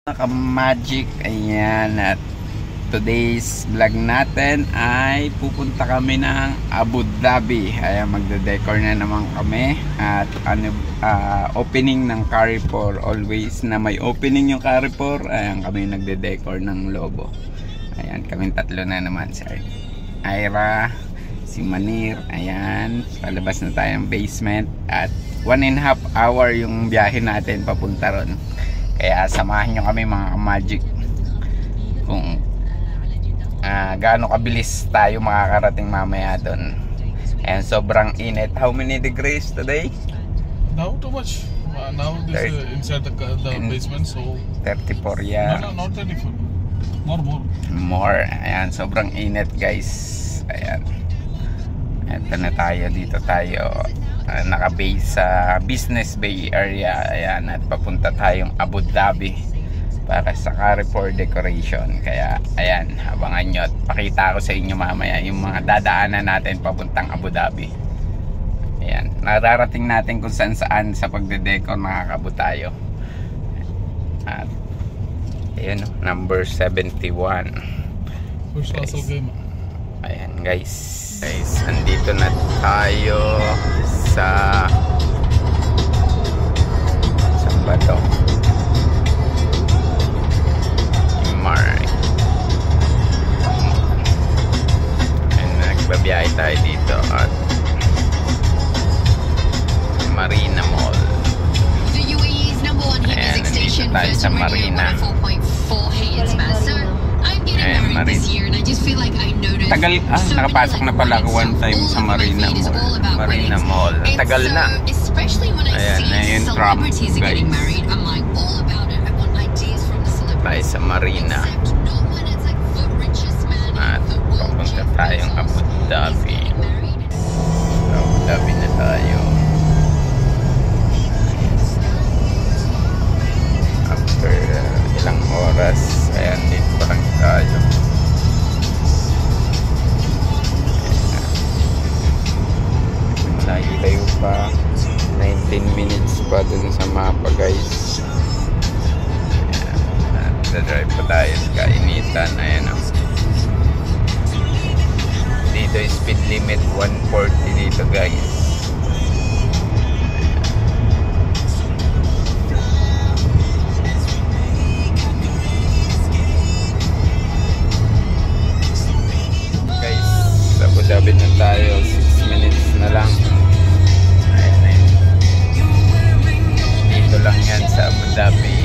Magic, ayan, at today's vlog natin ay pupunta kami ng Abu Dhabi. Ayan, magde-decor na naman kami at opening ng Carrefour. Always na may opening yung Carrefour, ayan, kami nagde-decor ng logo. Ayan, kaming tatlo na naman, sir Ira, si Manir. Ayan, palabas na tayo ng basement at 1.5 hour yung biyahe natin papunta ron. Kaya samahan nyo kami mga ka-magic kung gaano kabilis tayo makakarating mamaya doon. And sobrang init. How many degrees today? Now too much. Now this inside the basement, so 34, yeah. No, not 34. More. Ayan, sobrang init, guys. Ayan. Ito na tayo, dito tayo naka-base sa Business Bay area. Ayan, at papunta tayong Abu Dhabi para sa Carrefour decoration. Kaya ayan, abangan nyo at pakita ko sa inyo mamaya yung mga dadaanan natin papuntang Abu Dhabi. Ayan, nararating natin kung saan saan sa pagde-decor, makakabot tayo. At ayan, number 71. First class game. Ayan, guys, andito na tayo sa saan ba to? And nagbabiyahe tayo dito at Marina Mall. Ayan, nandito tayo sa Marina. Ayan, Marina. Tagal, nakapasok na pala ako one time sa Marina Mall. Marina Mall. Tagal na. Ayan, na yung Trump, guys. Tayo sa Marina. At papunta tayong Abu Dhabi. Abu Dhabi na tayo. After ilang oras, ayan, dito pa lang tayo. Layo pa, 19 minutes pa dun sa mapa, guys. Ayan, drive pa tayo sa kainitan. Ayan, dito yung speed limit 140 dito, guys. Abu Dhabi na tayo, 6 minutes na lang. Ayan, ayan. Dito lang yan sa Abu Dhabi.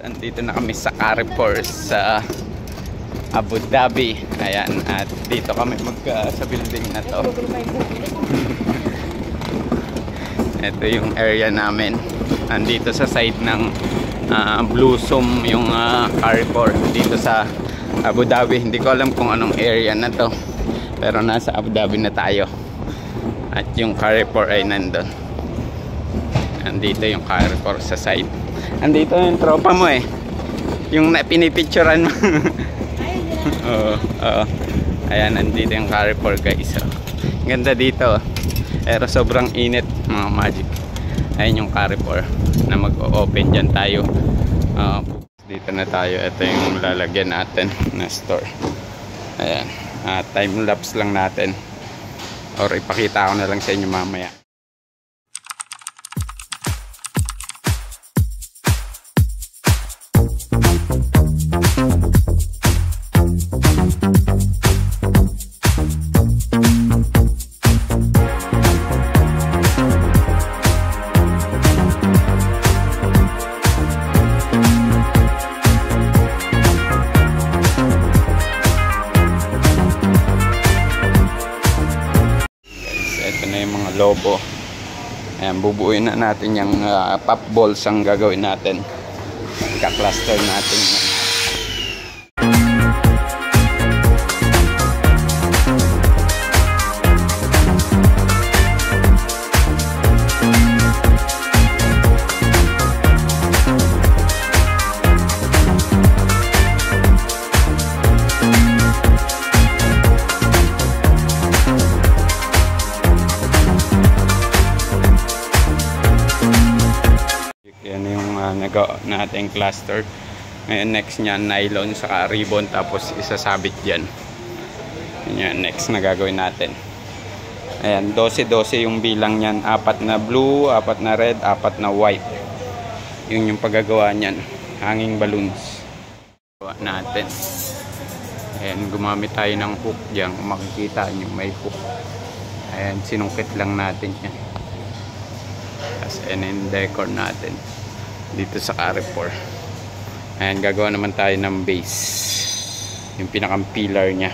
Andito na kami sa Carrefour sa Abu Dhabi. Ayan, at dito kami sa building na to. Ito yung area namin. Andito sa side ng Blossom yung Carrefour dito sa Abu Dhabi. Hindi ko alam kung anong area na to, pero nasa Abu Dhabi na tayo. At yung Carrefour ay nandun. Andito yung Carrefour sa side. Andito yung tropa mo eh, yung pinipicturan mo. Ayan, andito yung Carrefour, guys. Ganda dito, pero sobrang init, mga magic. Ayan yung Carrefour na mag-open dyan tayo. Dito na tayo. Ito yung lalagyan natin na store. Ayan, time lapse lang natin, or ipakita ko na lang sa inyo mamaya. Lobo. Ayan, bubuuin na natin yung pop balls ang gagawin natin. Ika-cluster natin. yung nagawa natin cluster. Ngayon next niya nylon saka ribbon, tapos isasabit dyan. Yan, next na gagawin natin. Ayan, 12-12 yung bilang niyan. 4 na blue, 4 na red, 4 na white. Yun yung paggagawa niyan. Hanging balloons. Gawa natin. Ayan, gumamit tayo ng hook dyan. Kung makikita nyo, may hook. Ayan, sinungkit lang natin yan. Tapos ayan, decor natin dito sa Carrefour. Ayan, gagawa naman tayo ng base. Yung pinakang pillar nya.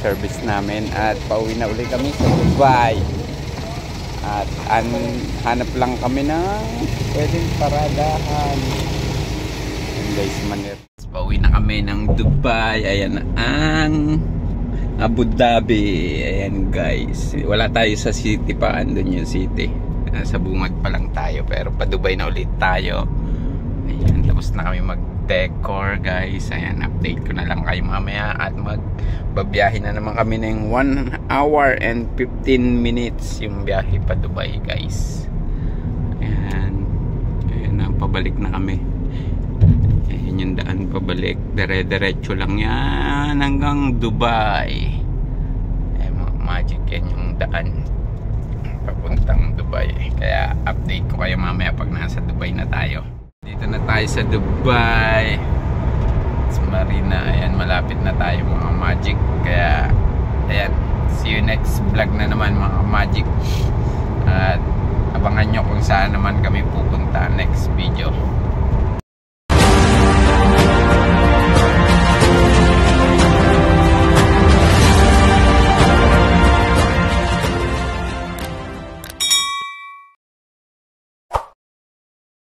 Service namin at pauwi na ulit kami sa Dubai. At hanap lang kami ng pwedeng paradahan. And guys, pauwi na kami ng Dubai. Ayan ang Abu Dhabi. Ayan guys, wala tayo sa city pa, andun yung city. Sa bungad pa lang tayo, pero pa Dubai na ulit tayo. Ayan, tapos na kami mag-decor guys. Ayan, update ko na lang kayo mamaya. At magbabiyahe na naman kami ng 1 hour and 15 minutes yung biyahe pa Dubai guys. Ayan, ayan na, pabalik na kami. Ayan yung daan pabalik, dire-diretso lang yan hanggang Dubai. Ayan, magic yan yung daan papuntang Dubai. Kaya update ko kayo mamaya pag nasa Dubai na tayo. Dito Dito na tayo sa Dubai. Sa Marina. Ayan, malapit na tayo mga Magic. Kaya, ayan. See you next vlog na naman mga Magic. At abangan nyo kung saan naman kami pupunta next video.